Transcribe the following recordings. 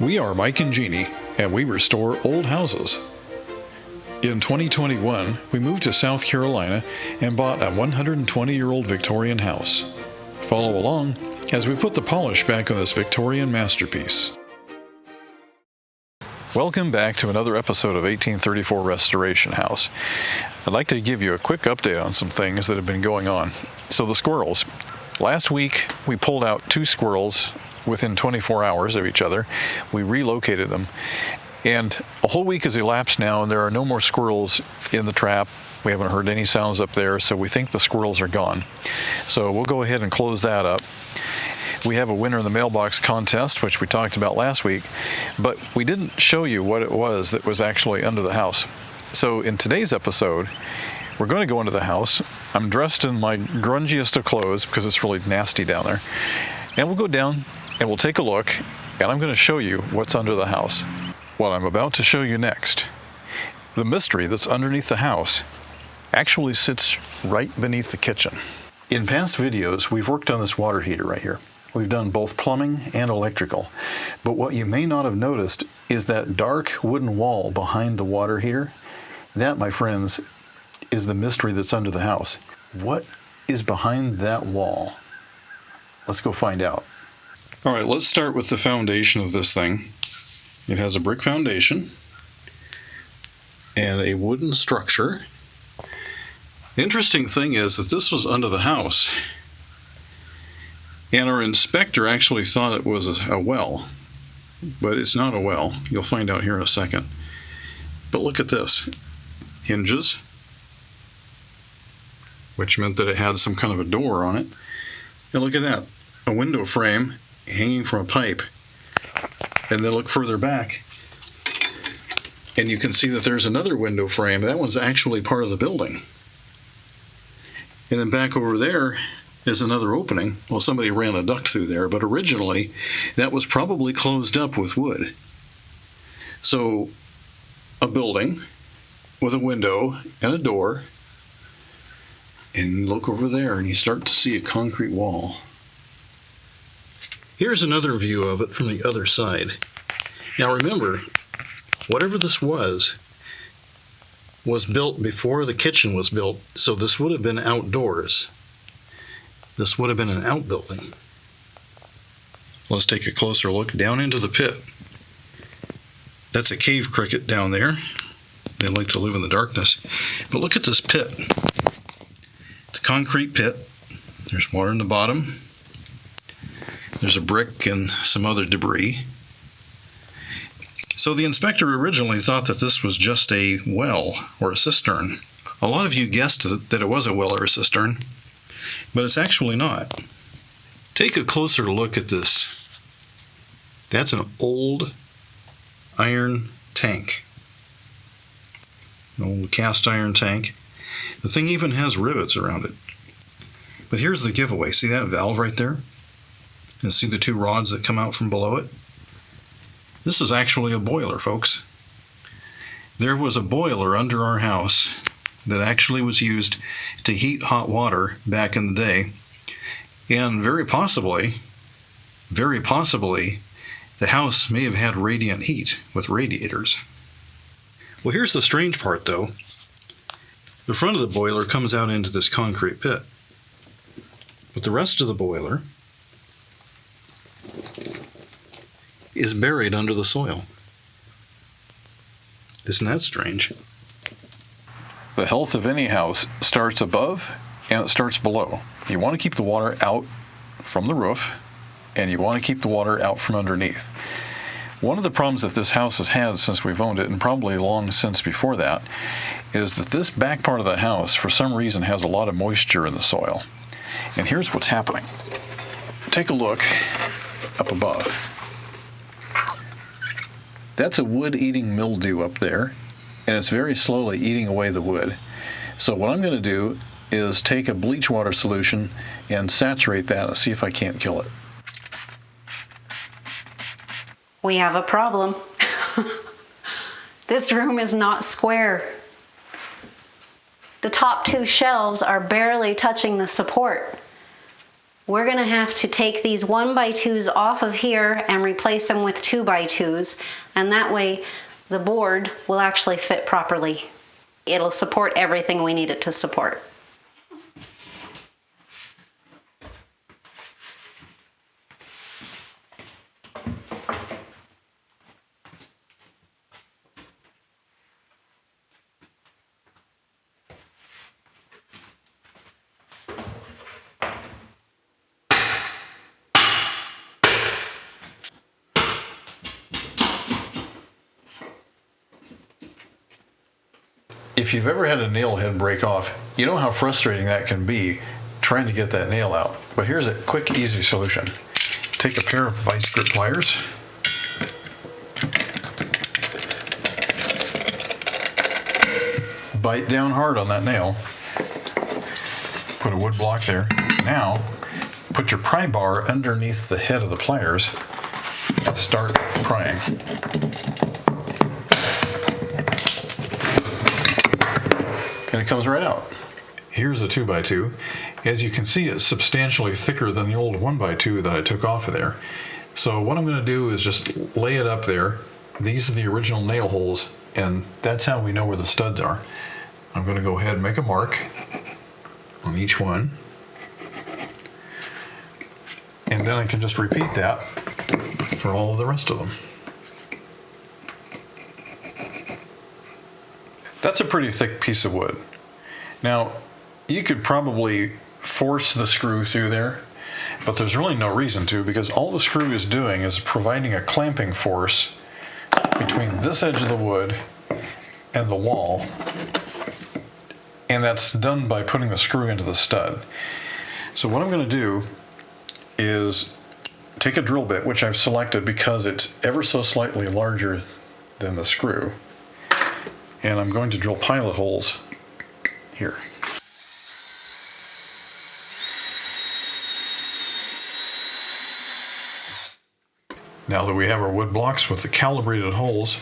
We are Mike and Jeannie, and we restore old houses. In 2021, we moved to South Carolina and bought a 120-year-old Victorian house. Follow along as we put the polish back on this Victorian masterpiece. Welcome back to another episode of 1834 Restoration House. I'd like to give you a quick update on some things that have been going on. So the squirrels. Last week, we pulled out 2 squirrels within 24 hours of each other. We relocated them. And a whole week has elapsed now, and there are no more squirrels in the trap. We haven't heard any sounds up there, so we think the squirrels are gone. So we'll go ahead and close that up. We have a winner in the mailbox contest, which we talked about last week, but we didn't show you what it was that was actually under the house. So in today's episode, we're going to go into the house. I'm dressed in my grungiest of clothes because it's really nasty down there. And we'll go down and we'll take a look, and I'm going to show you what's under the house. What I'm about to show you next, the mystery that's underneath the house, actually sits right beneath the kitchen. In past videos, we've worked on this water heater right here. We've done both plumbing and electrical. But what you may not have noticed is that dark wooden wall behind the water heater. That, my friends, is the mystery that's under the house. What is behind that wall? Let's go find out. All right, let's start with the foundation of this thing. It has a brick foundation and a wooden structure. The interesting thing is that this was under the house, and our inspector actually thought it was a well, but it's not a well. You'll find out here in a second. But look at this. Hinges, which meant that it had some kind of a door on it. And look at that. A window frame hanging from a pipe. And then look further back, and you can see that there's another window frame. That one's actually part of the building. And then back over there is another opening. Well, somebody ran a duct through there, but originally that was probably closed up with wood. So a building with a window and a door, and look over there and you start to see a concrete wall. Here's another view of it from the other side. Now remember, whatever this was built before the kitchen was built, so this would have been outdoors. This would have been an outbuilding. Let's take a closer look down into the pit. That's a cave cricket down there. They like to live in the darkness. But look at this pit. It's a concrete pit. There's water in the bottom. There's a brick and some other debris. So the inspector originally thought that this was just a well or a cistern. A lot of you guessed that it was a well or a cistern, but it's actually not. Take a closer look at this. That's an old iron tank. An old cast iron tank. The thing even has rivets around it. But here's the giveaway. See that valve right there? And see the 2 rods that come out from below it? This is actually a boiler, folks. There was a boiler under our house that actually was used to heat hot water back in the day. And very possibly, the house may have had radiant heat with radiators. Well, here's the strange part, though. The front of the boiler comes out into this concrete pit. But the rest of the boiler is buried under the soil. Isn't that strange? The health of any house starts above and it starts below. You want to keep the water out from the roof, and you want to keep the water out from underneath. One of the problems that this house has had since we've owned it, and probably long since before that, is that this back part of the house, for some reason, has a lot of moisture in the soil. And here's what's happening. Take a look up above. That's a wood-eating mildew up there, and it's very slowly eating away the wood. So what I'm going to do is take a bleach water solution and saturate that and see if I can't kill it. We have a problem. This room is not square. The top 2 shelves are barely touching the support. We're gonna have to take these 1x2s off of here and replace them with 2x2s, and that way the board will actually fit properly. It'll support everything we need it to support. If you've ever had a nail head break off, you know how frustrating that can be trying to get that nail out. But here's a quick, easy solution. Take a pair of vice grip pliers. Bite down hard on that nail. Put a wood block there. Now, put your pry bar underneath the head of the pliers. Start prying. And it comes right out. Here's a 2x2. As you can see, it's substantially thicker than the old 1x2 that I took off of there. So what I'm going to do is just lay it up there. These are the original nail holes, and that's how we know where the studs are. I'm going to go ahead and make a mark on each one. And then I can just repeat that for all of the rest of them. That's a pretty thick piece of wood. Now, you could probably force the screw through there, but there's really no reason to, because all the screw is doing is providing a clamping force between this edge of the wood and the wall, and that's done by putting the screw into the stud. So what I'm going to do is take a drill bit, which I've selected because it's ever so slightly larger than the screw, and I'm going to drill pilot holes here. Now that we have our wood blocks with the calibrated holes,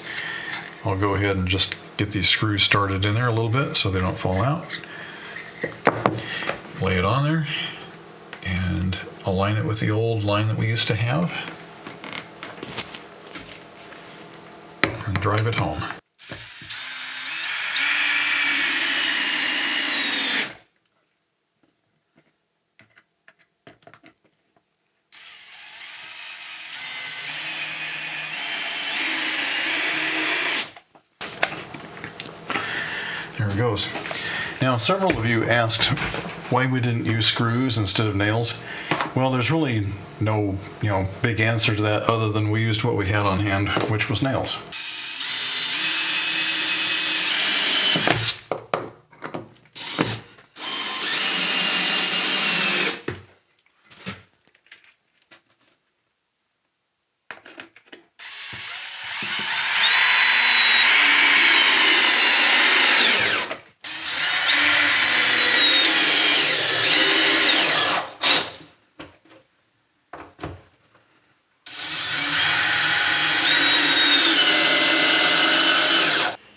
I'll go ahead and just get these screws started in there a little bit so they don't fall out. Lay it on there and align it with the old line that we used to have and drive it home. There it goes. Now, several of you asked why we didn't use screws instead of nails. Well, there's really no, big answer to that other than we used what we had on hand, which was nails.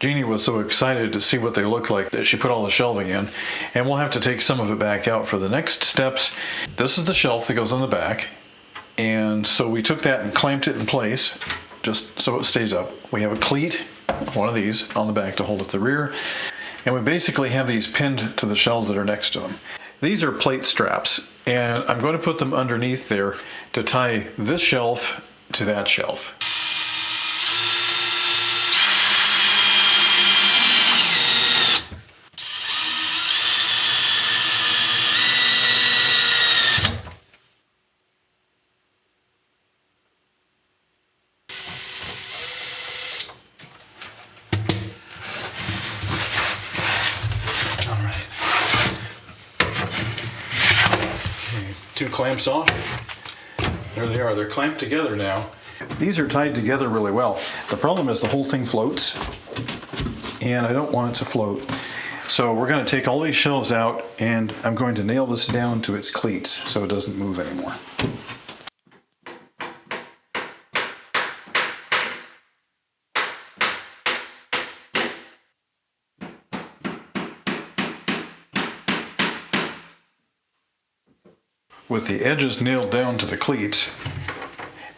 Jeannie was so excited to see what they look like that she put all the shelving in, and we'll have to take some of it back out for the next steps. This is the shelf that goes on the back, and so we took that and clamped it in place just so it stays up. We have a cleat, one of these, on the back to hold up the rear, and we basically have these pinned to the shelves that are next to them. These are plate straps, and I'm going to put them underneath there to tie this shelf to that shelf. Two clamps off. There they are. They're clamped together now. These are tied together really well. The problem is the whole thing floats, and I don't want it to float. So we're going to take all these shelves out, and I'm going to nail this down to its cleats so it doesn't move anymore. with the edges nailed down to the cleats,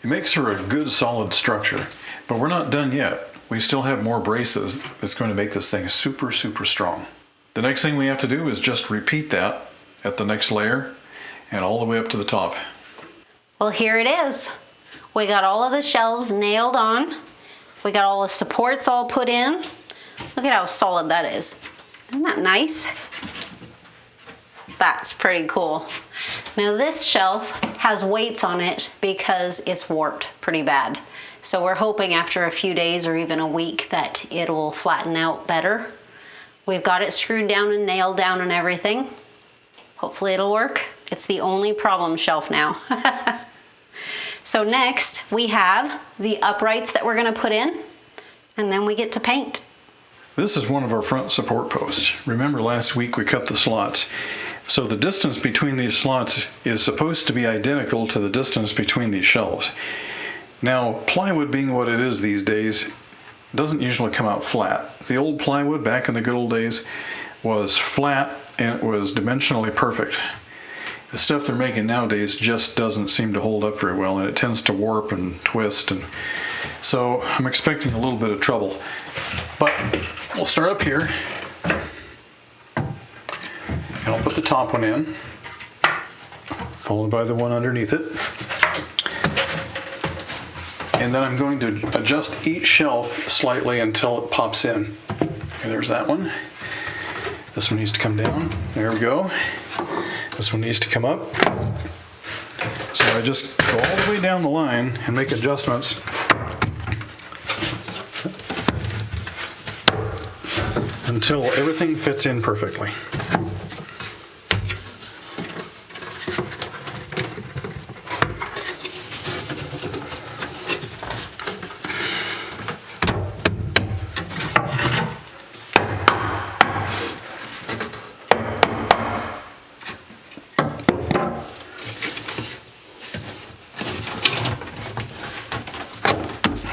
it makes for a good solid structure. But we're not done yet. We still have more braces that's going to make this thing super, super strong. The next thing we have to do is just repeat that at the next layer and all the way up to the top. Well, here it is. We got all of the shelves nailed on. We got all the supports all put in. Look at how solid that is. Isn't that nice? That's pretty cool. Now this shelf has weights on it because it's warped pretty bad. So we're hoping after a few days or even a week that it'll flatten out better. We've got it screwed down and nailed down and everything. Hopefully it'll work. It's the only problem shelf now. So next we have the uprights that we're gonna put in, and then we get to paint. This is one of our front support posts. Remember last week we cut the slots. So the distance between these slots is supposed to be identical to the distance between these shelves. Now, plywood being what it is these days, doesn't usually come out flat. The old plywood back in the good old days was flat and it was dimensionally perfect. The stuff they're making nowadays just doesn't seem to hold up very well, and it tends to warp and twist, and so I'm expecting a little bit of trouble. But we'll start up here, and I'll put the top one in, followed by the one underneath it. And then I'm going to adjust each shelf slightly until it pops in. Okay, there's that one. This one needs to come down. There we go. This one needs to come up. So I just go all the way down the line and make adjustments until everything fits in perfectly.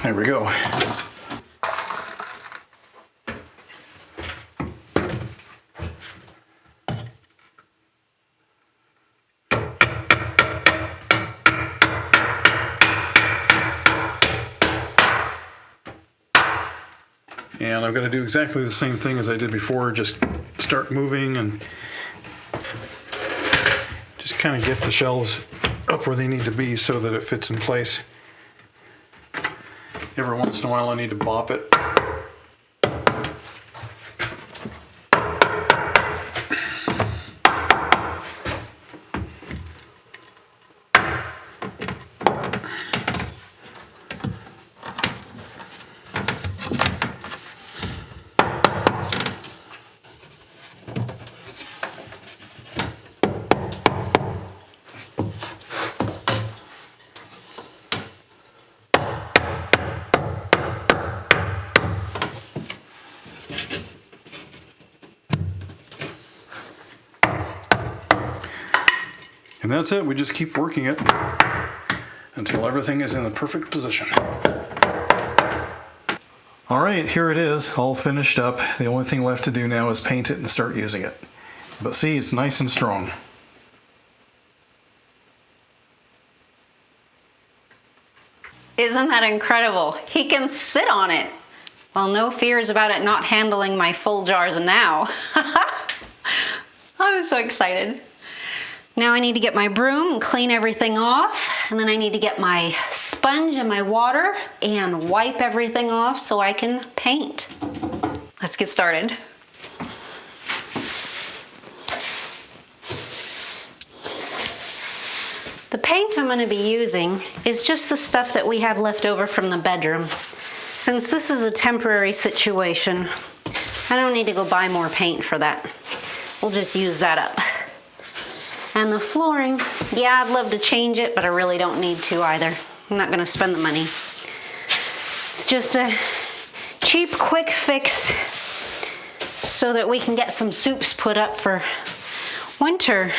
There we go. And I'm going to do exactly the same thing as I did before, just start moving and just kind of get the shelves up where they need to be so that it fits in place. Every once in a while I need to bop it. And that's it. We just keep working it until everything is in the perfect position. All right, here it is, all finished up. The only thing left to do now is paint it and start using it. But see, it's nice and strong. Isn't that incredible? He can sit on it. Well, no fears about it not handling my full jars now. I'm so excited. Now I need to get my broom and clean everything off, and then I need to get my sponge and my water and wipe everything off so I can paint. Let's get started. The paint I'm going to be using is just the stuff that we have left over from the bedroom. Since this is a temporary situation, I don't need to go buy more paint for that. We'll just use that up. And the flooring, yeah, I'd love to change it, but I really don't need to either. I'm not gonna spend the money. It's just a cheap, quick fix so that we can get some soups put up for winter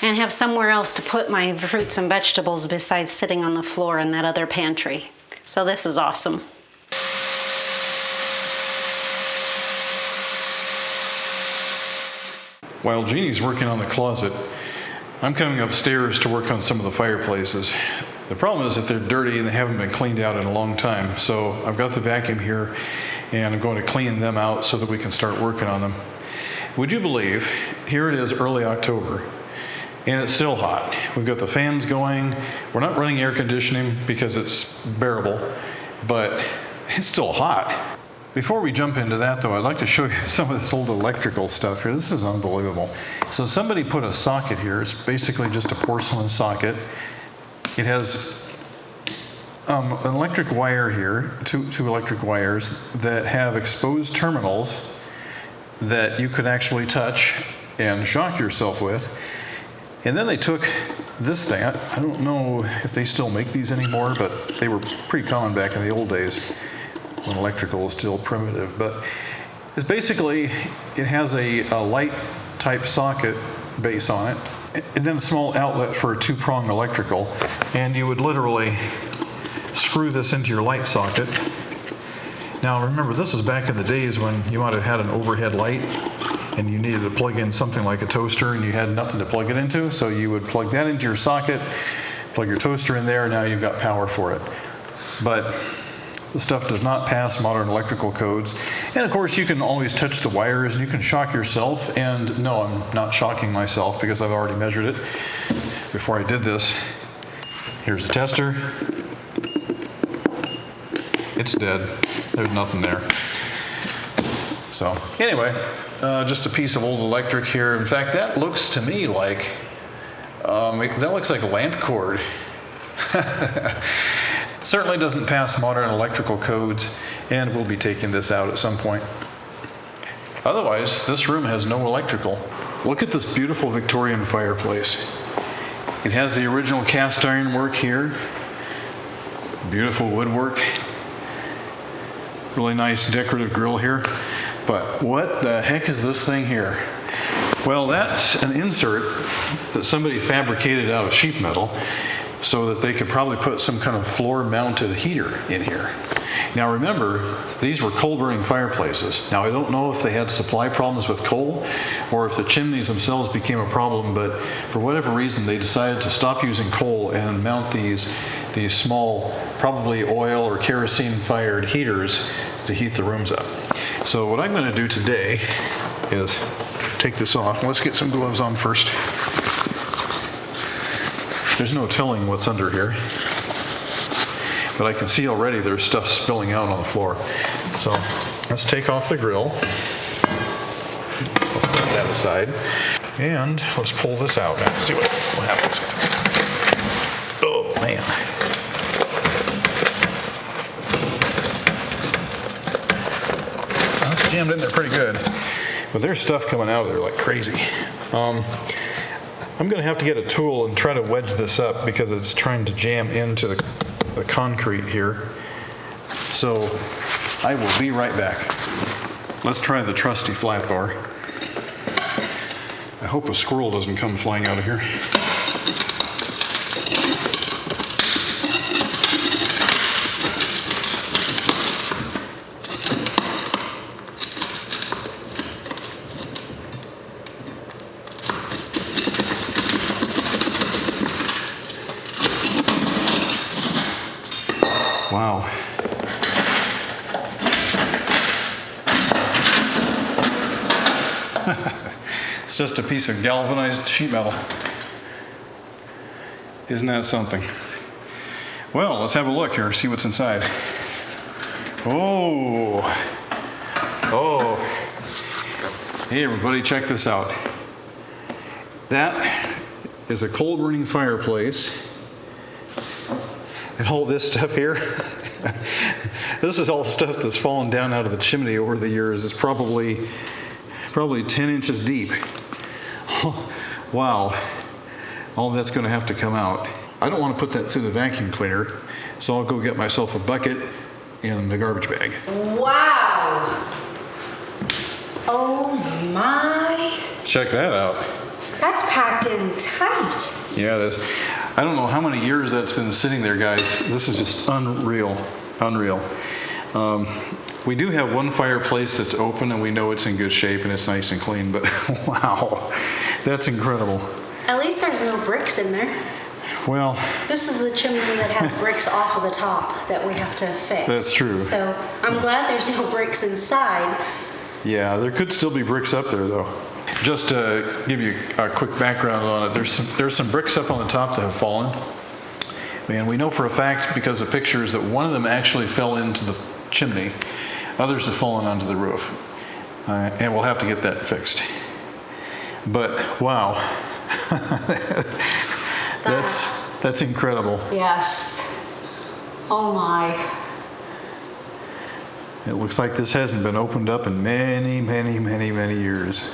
and have somewhere else to put my fruits and vegetables besides sitting on the floor in that other pantry. So this is awesome. While Jeannie's working on the closet, I'm coming upstairs to work on some of the fireplaces. The problem is that they're dirty and they haven't been cleaned out in a long time. So I've got the vacuum here and I'm going to clean them out so that we can start working on them. Would you believe, here it is early October and it's still hot. We've got the fans going. We're not running air conditioning because it's bearable, but it's still hot. Before we jump into that though, I'd like to show you some of this old electrical stuff here. This is unbelievable. So somebody put a socket here. It's basically just a porcelain socket. It has an electric wire here, two electric wires that have exposed terminals that you could actually touch and shock yourself with. And then they took this thing. I don't know if they still make these anymore, but they were pretty common back in the old days when electrical was still primitive. But it's basically, it has a light type socket base on it, and then a small outlet for a two-prong electrical. And you would literally screw this into your light socket. Now remember, this is back in the days when you might have had an overhead light and you needed to plug in something like a toaster and you had nothing to plug it into, so you would plug that into your socket, plug your toaster in there, and now you've got power for it. But the stuff does not pass modern electrical codes. And of course you can always touch the wires and you can shock yourself, and no, I'm not shocking myself because I've already measured it before I did this. Here's the tester. It's dead. There's nothing there. So anyway, just a piece of old electric here. In fact, that looks to me like, that looks like a lamp cord. Certainly doesn't pass modern electrical codes, and we'll be taking this out at some point. Otherwise, this room has no electrical. Look at this beautiful Victorian fireplace. It has the original cast iron work here. Beautiful woodwork. Really nice decorative grill here. But what the heck is this thing here? Well, that's an insert that somebody fabricated out of sheet metal so that they could probably put some kind of floor-mounted heater in here. Now remember, these were coal-burning fireplaces. Now I don't know if they had supply problems with coal or if the chimneys themselves became a problem, but for whatever reason they decided to stop using coal and mount these small, probably oil or kerosene-fired heaters to heat the rooms up. So what I'm going to do today is take this off. Let's get some gloves on first. There's no telling what's under here, but I can see already there's stuff spilling out on the floor. So let's take off the grill. Let's put that aside, and let's pull this out now. See what happens. Oh man. That's jammed in there pretty good, but there's stuff coming out of there like crazy. I'm going to have to get a tool and try to wedge this up because it's trying to jam into the concrete here. So I will be right back. Let's try the trusty flat bar. I hope a squirrel doesn't come flying out of here. Wow. It's just a piece of galvanized sheet metal. Isn't that something? Well, let's have a look here, see what's inside. Oh. Oh. Hey everybody, check this out. That is a coal-burning fireplace. And all this stuff here, this is all stuff that's fallen down out of the chimney over the years. It's probably 10 inches deep. Wow, all that's going to have to come out. I don't want to put that through the vacuum cleaner, so I'll go get myself a bucket and a garbage bag. Wow. Oh my. Check that out. That's packed in tight. Yeah, it is. I don't know how many years that's been sitting there, guys. This is just unreal, unreal. We do have one fireplace that's open and we know it's in good shape and it's nice and clean, but wow, that's incredible. At least there's no bricks in there. Well, This is the chimney that has bricks off of the top that we have to fix. That's true. So I'm glad there's no bricks inside. yeah, there could still be bricks up there though. Just to give you a quick background on it, there's some bricks up on the top that have fallen. And we know for a fact because of pictures that one of them actually fell into the chimney. Others have fallen onto the roof. And we'll have to get that fixed. But wow, that's incredible. Yes. Oh my. It looks like this hasn't been opened up in many, many, many, many years.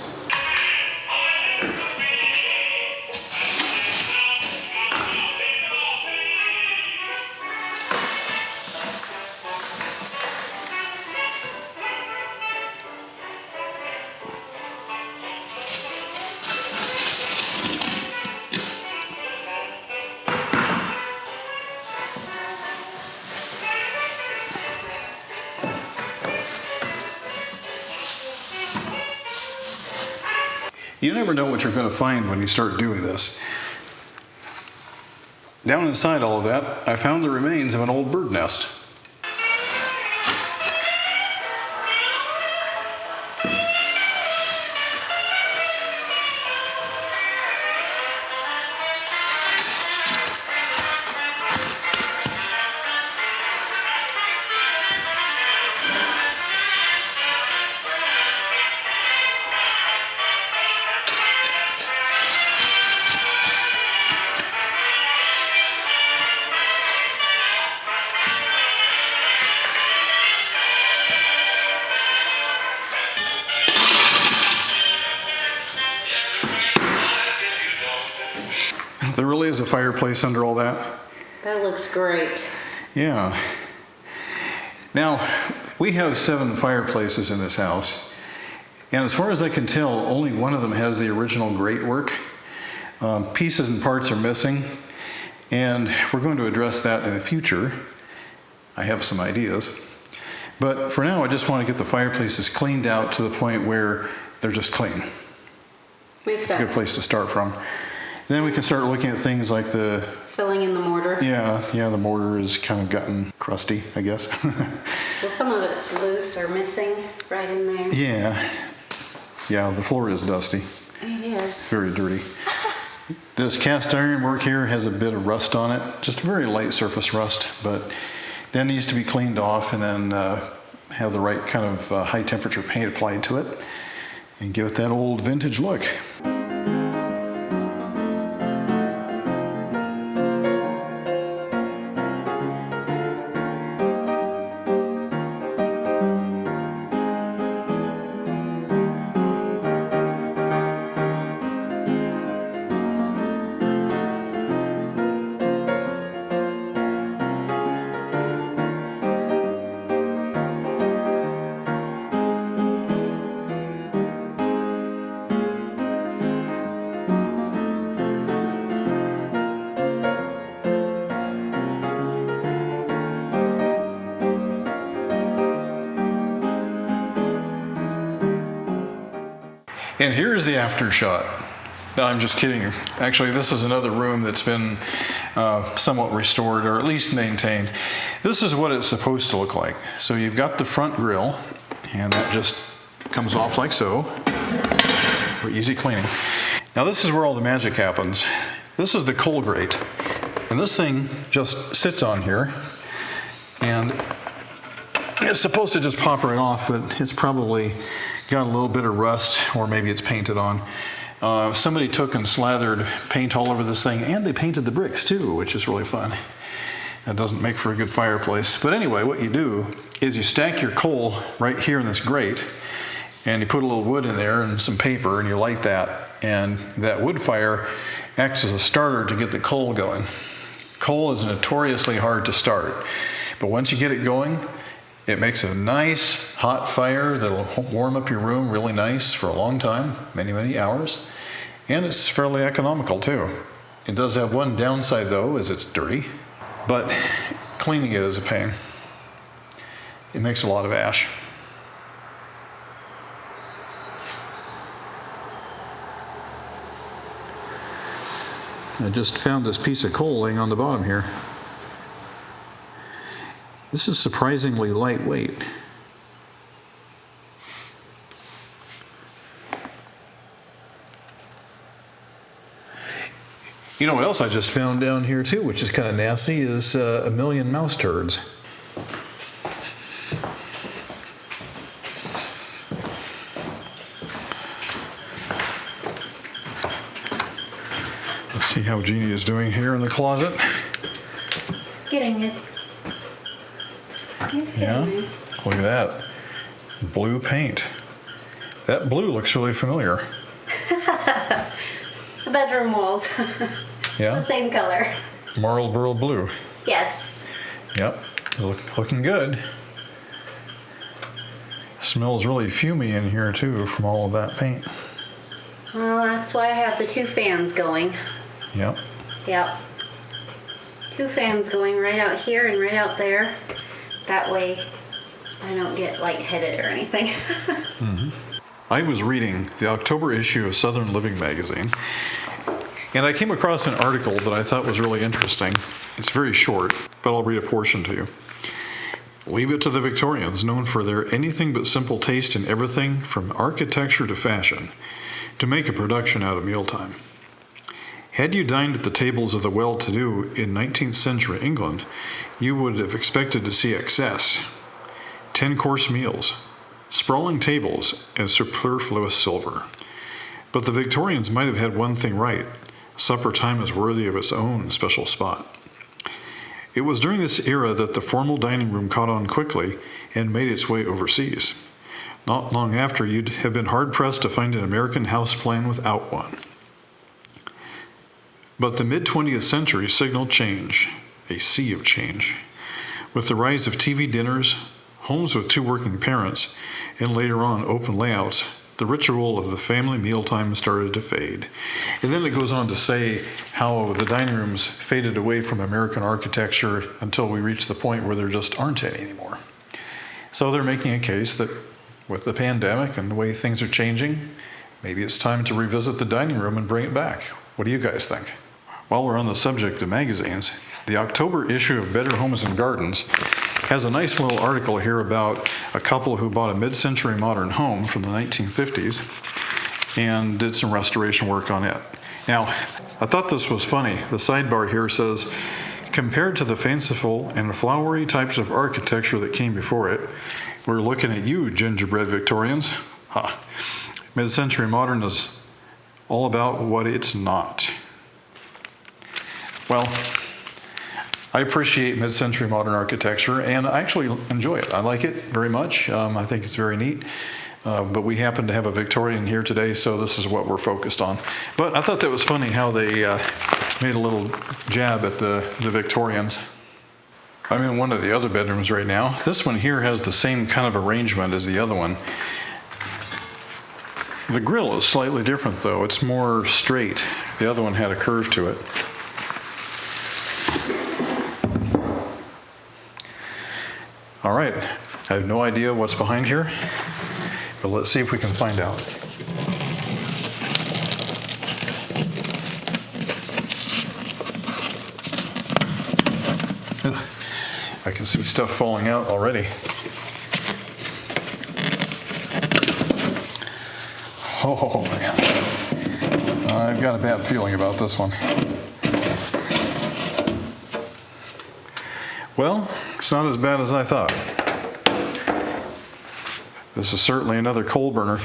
You never know what you're going to find when you start doing this. Down inside all of that, I found the remains of an old bird nest. There really is a fireplace under all that. That looks great. Yeah. Now, we have 7 fireplaces in this house. And as far as I can tell, only one of them has the original grate work. Pieces and parts are missing. And we're going to address that in the future. I have some ideas. But for now, I just want to get the fireplaces cleaned out to the point where they're just clean. Makes It's a good sense. place to start from. Then we can start looking at things like the, Filling in the mortar. yeah, the mortar is kind of gotten crusty, I guess. Well, some of it's loose or missing right in there. Yeah, the floor is dusty. It is. It's very dirty. This cast iron work here has a bit of rust on it, just very light surface rust, but that needs to be cleaned off and then have the right kind of high temperature paint applied to it and give it that old vintage look. And here's the after shot. No, I'm just kidding. Actually, this is another room that's been somewhat restored or at least maintained. This is what it's supposed to look like. So you've got the front grill, and that just comes off like so for easy cleaning. Now this is where all the magic happens. This is the coal grate, and this thing just sits on here, and it's supposed to just pop right off, but it's probably got a little bit of rust, or maybe it's painted on. Somebody took and slathered paint all over this thing, and they painted the bricks too, which is really fun. That doesn't make for a good fireplace. But anyway, what you do is you stack your coal right here in this grate, and you put a little wood in there and some paper, and you light that, and that wood fire acts as a starter to get the coal going. Coal is notoriously hard to start, but once you get it going, it makes a nice hot fire that'll warm up your room really nice for a long time, many, many hours. And it's fairly economical too. It does have one downside though, is it's dirty, but cleaning it is a pain. It makes a lot of ash. I just found this piece of coal laying on the bottom here. This is surprisingly lightweight. You know what else I just found down here too, which is kind of nasty, is a million mouse turds. Let's see how Jeannie is doing here in the closet. Getting it. It's Yeah, getting there. look at that. Blue paint. That blue looks really familiar. The bedroom walls. Yeah, The same color. Marlboro blue. Yes. Yep, looking good. Smells really fumey in here too from all of that paint. Well, that's why I have the 2 fans going. Yep. Yep. 2 fans going right out here and right out there. That way I don't get lightheaded or anything. I was reading the October issue of Southern Living magazine, and I came across an article that I thought was really interesting. It's very short, but I'll read a portion to you. Leave it to the Victorians, known for their anything but simple taste in everything from architecture to fashion, to make a production out of mealtime. Had you dined at the tables of the well-to-do in 19th century England, you would have expected to see excess. 10-course meals, sprawling tables, and superfluous silver. But the Victorians might have had one thing right. Supper time is worthy of its own special spot. It was during this era that the formal dining room caught on quickly and made its way overseas. Not long after, you'd have been hard-pressed to find an American house plan without one. But the mid-20th century signaled change, a sea of change. With the rise of TV dinners, homes with 2 working parents, and later on open layouts, the ritual of the family mealtime started to fade. And then it goes on to say how the dining rooms faded away from American architecture until we reached the point where there just aren't any anymore. So they're making a case that with the pandemic and the way things are changing, maybe it's time to revisit the dining room and bring it back. What do you guys think? While we're on the subject of magazines, the October issue of Better Homes and Gardens has a nice little article here about a couple who bought a mid-century modern home from the 1950s and did some restoration work on it. Now, I thought this was funny. The sidebar here says, compared to the fanciful and flowery types of architecture that came before it, we're looking at you, gingerbread Victorians. Ha. Mid-century modern is all about what it's not. Well, I appreciate mid-century modern architecture, and I actually enjoy it. I like it very much. I think it's very neat. But we happen to have a Victorian here today, so this is what we're focused on. But I thought that was funny how they made a little jab at the Victorians. I'm in one of the other bedrooms right now. This one here has the same kind of arrangement as the other one. The grill is slightly different, though. It's more straight. The other one had a curve to it. All right, I have no idea what's behind here, but let's see if we can find out. Ugh, I can see stuff falling out already. Oh man, I've got a bad feeling about this one. Well, it's not as bad as I thought. This is certainly another coal burner.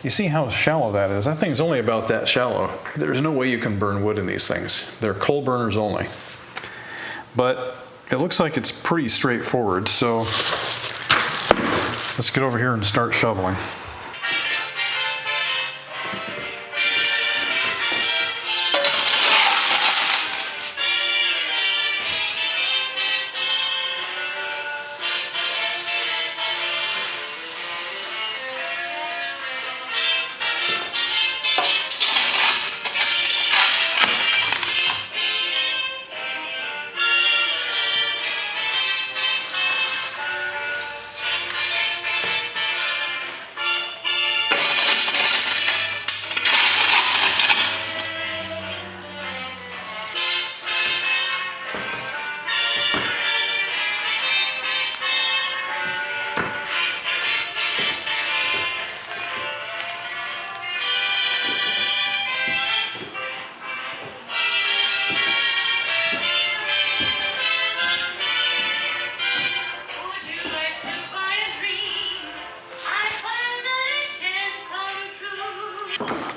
You see how shallow that is? That thing's only about that shallow. There's no way you can burn wood in these things. They're coal burners only. But it looks like it's pretty straightforward, so let's get over here and start shoveling.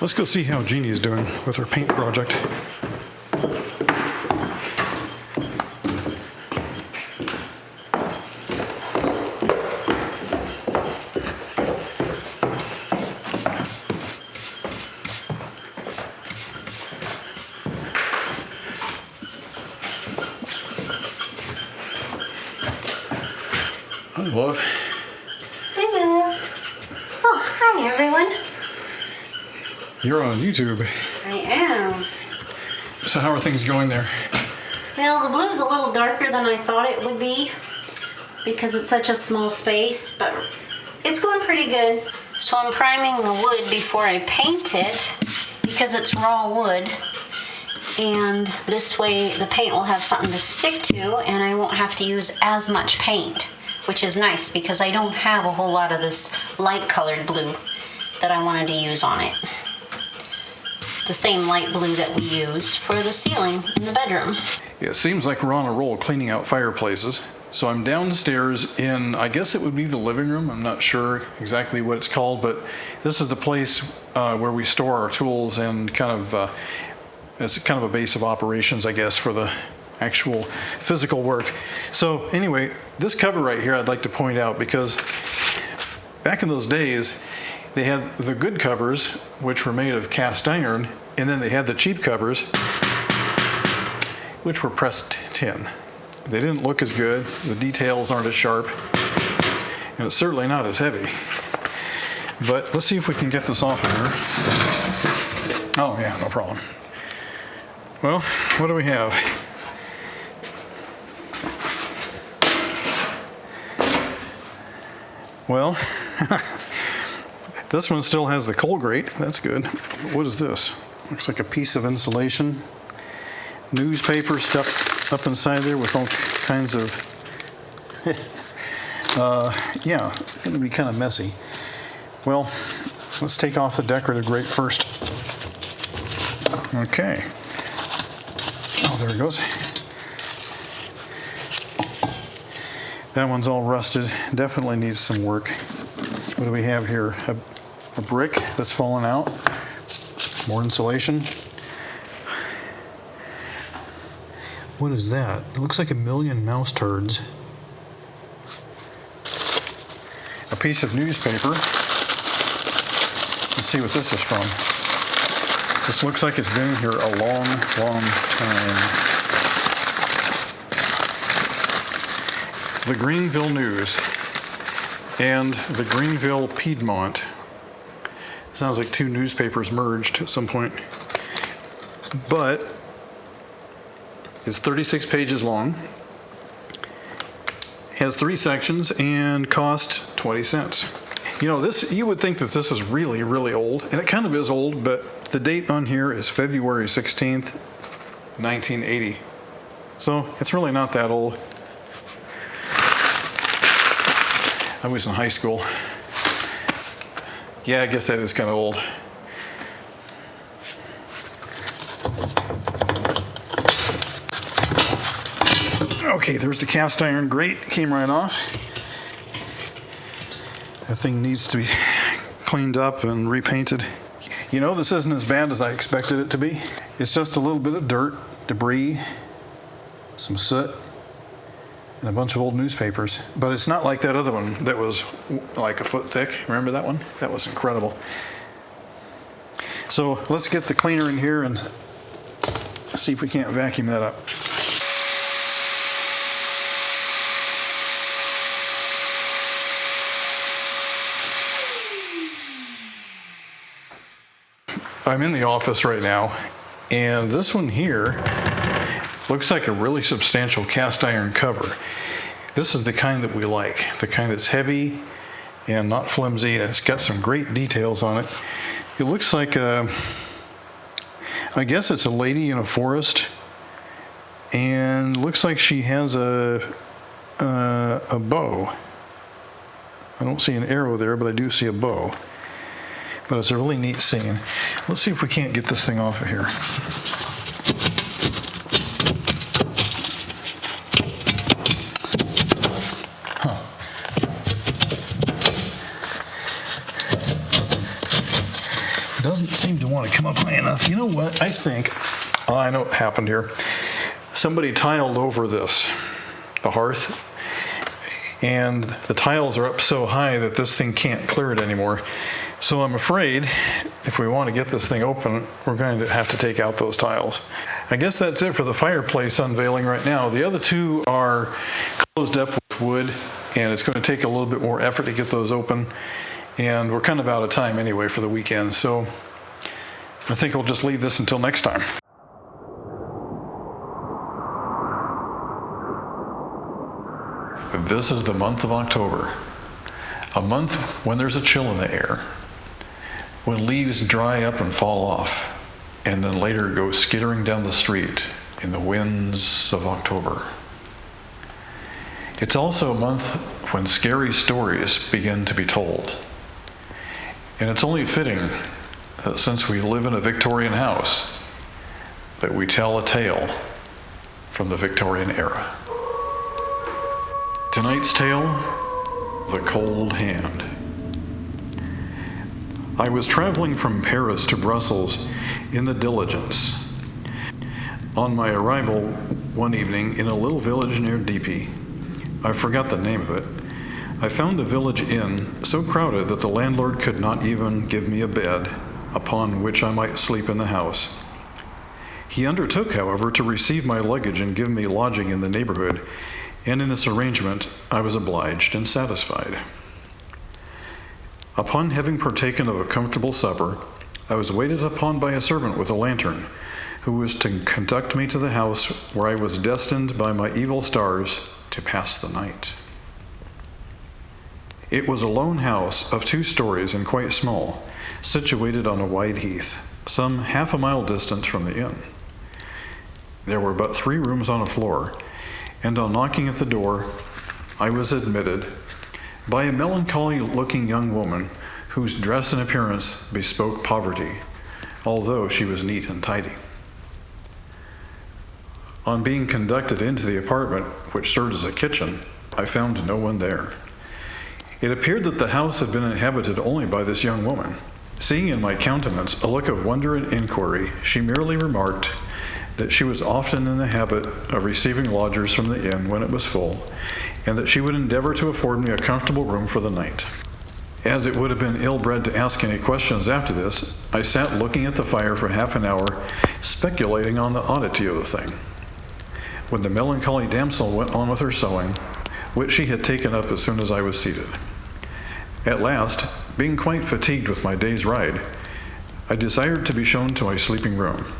Let's go see how Jeannie is doing with her paint project. Hi, love. Hi, love. Oh, hi, everyone. You're on YouTube. I am. So how are things going there? Well, the blue's a little darker than I thought it would be because it's such a small space, but it's going pretty good. So I'm priming the wood before I paint it because it's raw wood. And this way the paint will have something to stick to and I won't have to use as much paint, which is nice because I don't have a whole lot of this light colored blue that I wanted to use on it. The same light blue that we used for the ceiling in the bedroom. Yeah, it seems like we're on a roll cleaning out fireplaces. So I'm downstairs in, I guess it would be the living room. I'm not sure exactly what it's called, but this is the place where we store our tools and it's kind of a base of operations, I guess, for the actual physical work. So anyway, this cover right here I'd like to point out because back in those days, they had the good covers, which were made of cast iron, and then they had the cheap covers, which were pressed tin. They didn't look as good, the details aren't as sharp, and it's certainly not as heavy. But let's see if we can get this off of here. Oh yeah, no problem. Well, what do we have? Well, this one still has the coal grate. That's good. What is this? Looks like a piece of insulation. Newspaper stuck up inside there with all kinds of... yeah, it's going to be kind of messy. Well, let's take off the decorative grate first. Okay. Oh, there it goes. That one's all rusted. Definitely needs some work. What do we have here? A brick that's fallen out. More insulation. What is that? It looks like a million mouse turds. A piece of newspaper. Let's see what this is from. This looks like it's been here a long, long time. The Greenville News and the Greenville Piedmont. Sounds like two newspapers merged at some point. But it's 36 pages long, has 3 sections, and cost 20 cents. You know, this, you would think that this is really, really old, and it kind of is old, but the date on here is February 16th, 1980. So it's really not that old. I was in high school. Yeah, I guess that is kind of old. Okay, there's the cast iron grate. Came right off. That thing needs to be cleaned up and repainted. You know, this isn't as bad as I expected it to be. It's just a little bit of dirt, debris, some soot, and a bunch of old newspapers. But it's not like that other one that was like a foot thick. Remember that one? That was incredible. So let's get the cleaner in here and see if we can't vacuum that up. I'm in the office right now, and this one here looks like a really substantial cast iron cover. This is the kind that we like, the kind that's heavy and not flimsy. It's got some great details on it. It looks like I guess it's a lady in a forest, and looks like she has a bow. I don't see an arrow there, but I do see a bow. But it's a really neat scene. Let's see if we can't get this thing off of here. Huh. It doesn't seem to want to come up high enough. You know what? I think, I know what happened here. Somebody tiled over this, the hearth, and the tiles are up so high that this thing can't clear it anymore. So I'm afraid if we want to get this thing open, we're going to have to take out those tiles. I guess that's it for the fireplace unveiling right now. The other two are closed up with wood, and it's going to take a little bit more effort to get those open. And we're kind of out of time anyway for the weekend, so I think we'll just leave this until next time. This is the month of October, a month when there's a chill in the air, when leaves dry up and fall off, and then later go skittering down the street in the winds of October. It's also a month when scary stories begin to be told. And it's only fitting that since we live in a Victorian house, that we tell a tale from the Victorian era. Tonight's tale, The Cold Hand. I was traveling from Paris to Brussels in the diligence. On my arrival one evening in a little village near Dieppe, I forgot the name of it, I found the village inn so crowded that the landlord could not even give me a bed upon which I might sleep in the house. He undertook, however, to receive my luggage and give me lodging in the neighborhood, and in this arrangement I was obliged and satisfied. Upon having partaken of a comfortable supper, I was waited upon by a servant with a lantern, who was to conduct me to the house where I was destined by my evil stars to pass the night. It was a lone house of 2 stories and quite small, situated on a wide heath, some half a mile distant from the inn. There were but 3 rooms on a floor, and on knocking at the door, I was admitted by a melancholy-looking young woman whose dress and appearance bespoke poverty, although she was neat and tidy. On being conducted into the apartment, which served as a kitchen, I found no one there. It appeared that the house had been inhabited only by this young woman. Seeing in my countenance a look of wonder and inquiry, she merely remarked that she was often in the habit of receiving lodgers from the inn when it was full, and that she would endeavor to afford me a comfortable room for the night. As it would have been ill-bred to ask any questions after this, I sat looking at the fire for half an hour, speculating on the oddity of the thing, when the melancholy damsel went on with her sewing, which she had taken up as soon as I was seated. At last, being quite fatigued with my day's ride, I desired to be shown to my sleeping room.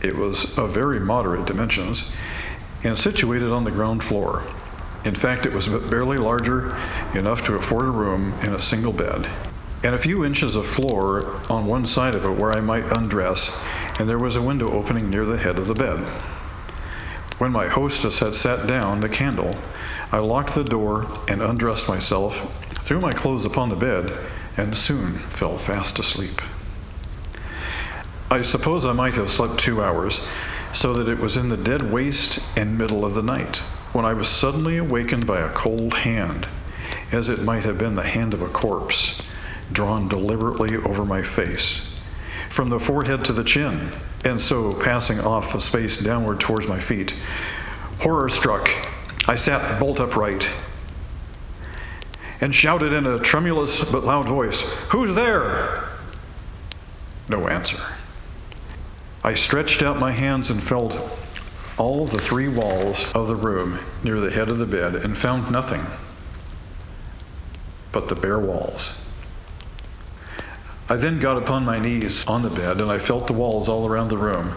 It was of very moderate dimensions, and situated on the ground floor. In fact, it was barely larger enough to afford a room in a single bed, and a few inches of floor on one side of it where I might undress, and there was a window opening near the head of the bed. When my hostess had set down the candle, I locked the door and undressed myself, threw my clothes upon the bed, and soon fell fast asleep. I suppose I might have slept 2 hours, so that it was in the dead waste and middle of the night, when I was suddenly awakened by a cold hand, as it might have been the hand of a corpse, drawn deliberately over my face, from the forehead to the chin, and so passing off a space downward towards my feet. Horror struck, I sat bolt upright and shouted in a tremulous but loud voice, "Who's there?" No answer. I stretched out my hands and felt all the 3 walls of the room near the head of the bed and found nothing but the bare walls. I then got upon my knees on the bed, and I felt the walls all around the room,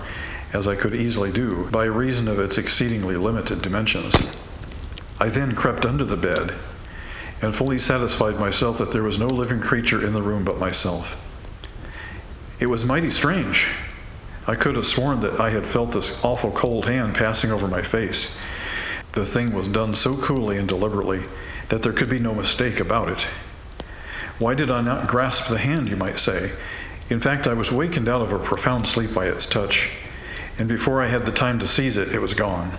as I could easily do by reason of its exceedingly limited dimensions. I then crept under the bed and fully satisfied myself that there was no living creature in the room but myself. It was mighty strange. I could have sworn that I had felt this awful cold hand passing over my face. The thing was done so coolly and deliberately that there could be no mistake about it. Why did I not grasp the hand, you might say? In fact, I was wakened out of a profound sleep by its touch, and before I had the time to seize it, it was gone.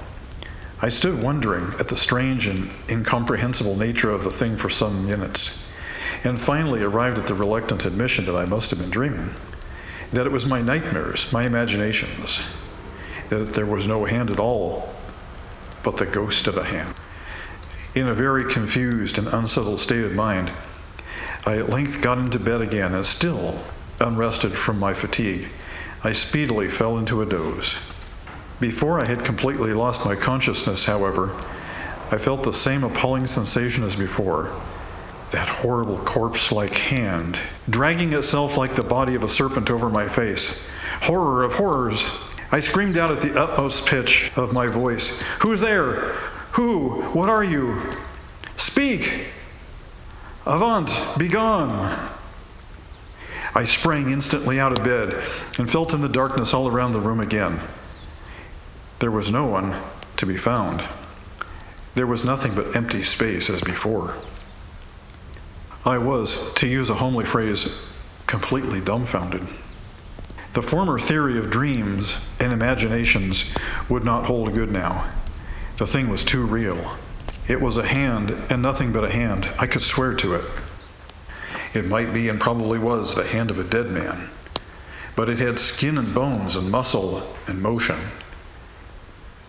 I stood wondering at the strange and incomprehensible nature of the thing for some minutes, and finally arrived at the reluctant admission that I must have been dreaming. that it was my nightmares, my imaginations, that there was no hand at all, but the ghost of a hand. In a very confused and unsettled state of mind, I at length got into bed again, and still unrested from my fatigue, I speedily fell into a doze. Before I had completely lost my consciousness, however, I felt the same appalling sensation as before. That horrible corpse-like hand, dragging itself like the body of a serpent over my face. Horror of horrors! I screamed out at the utmost pitch of my voice. Who's there? Who? What are you? Speak! Avaunt! Begone! I sprang instantly out of bed and felt in the darkness all around the room again. There was no one to be found. There was nothing but empty space as before. I was, to use a homely phrase, completely dumbfounded. The former theory of dreams and imaginations would not hold good now. The thing was too real. It was a hand, and nothing but a hand. I could swear to it. It might be, and probably was, the hand of a dead man. But it had skin and bones and muscle and motion.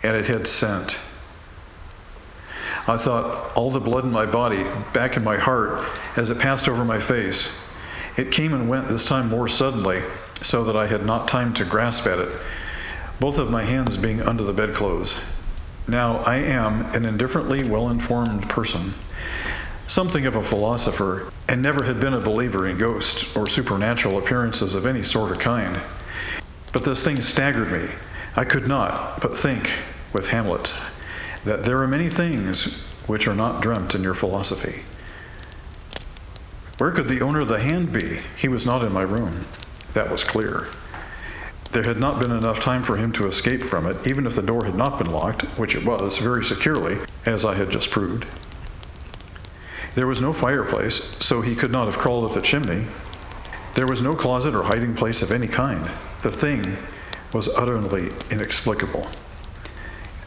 And it had scent. I thought all the blood in my body, back in my heart, as it passed over my face. It came and went, this time more suddenly, so that I had not time to grasp at it, both of my hands being under the bedclothes. Now I am an indifferently well-informed person, something of a philosopher, and never had been a believer in ghosts or supernatural appearances of any sort or kind. But this thing staggered me. I could not but think, with Hamlet, that there are many things which are not dreamt in your philosophy. Where could the owner of the hand be? He was not in my room. That was clear. There had not been enough time for him to escape from it, even if the door had not been locked, which it was, very securely, as I had just proved. There was no fireplace, so he could not have crawled up the chimney. There was no closet or hiding place of any kind. The thing was utterly inexplicable.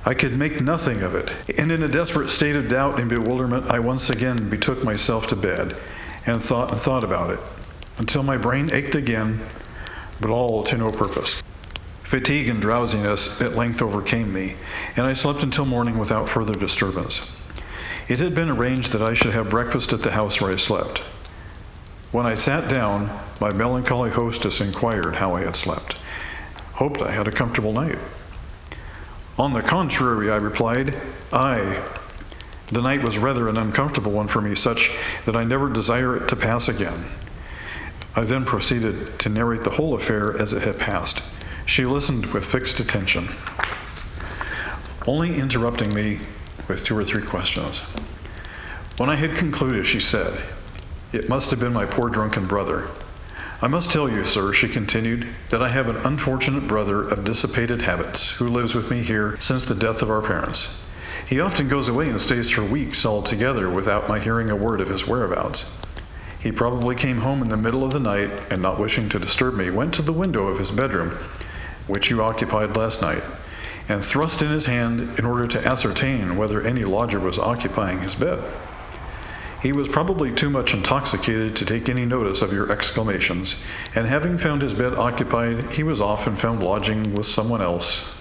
I could make nothing of it, and in a desperate state of doubt and bewilderment, I once again betook myself to bed and thought about it, until my brain ached again, but all to no purpose. Fatigue and drowsiness at length overcame me, and I slept until morning without further disturbance. It had been arranged that I should have breakfast at the house where I slept. When I sat down, my melancholy hostess inquired how I had slept. Hoped I had a comfortable night. On the contrary, I replied, aye. The night was rather an uncomfortable one for me, such that I never desire it to pass again. I then proceeded to narrate the whole affair as it had passed. She listened with fixed attention, only interrupting me with 2 or 3 questions. When I had concluded, she said, "It must have been my poor drunken brother. I must tell you, sir," she continued, "that I have an unfortunate brother of dissipated habits who lives with me here since the death of our parents. He often goes away and stays for weeks altogether without my hearing a word of his whereabouts. He probably came home in the middle of the night, and not wishing to disturb me, went to the window of his bedroom, which you occupied last night, and thrust in his hand in order to ascertain whether any lodger was occupying his bed. He was probably too much intoxicated to take any notice of your exclamations, and having found his bed occupied, he was off and found lodging with someone else.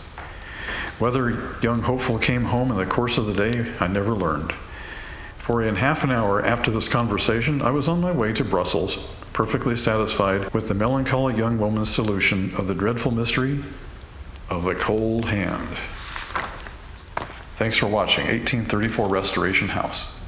Whether young hopeful came home in the course of the day, I never learned. For in half an hour after this conversation, I was on my way to Brussels, perfectly satisfied with the melancholy young woman's solution of the dreadful mystery of the cold hand. Thanks for watching 1834 Restoration House.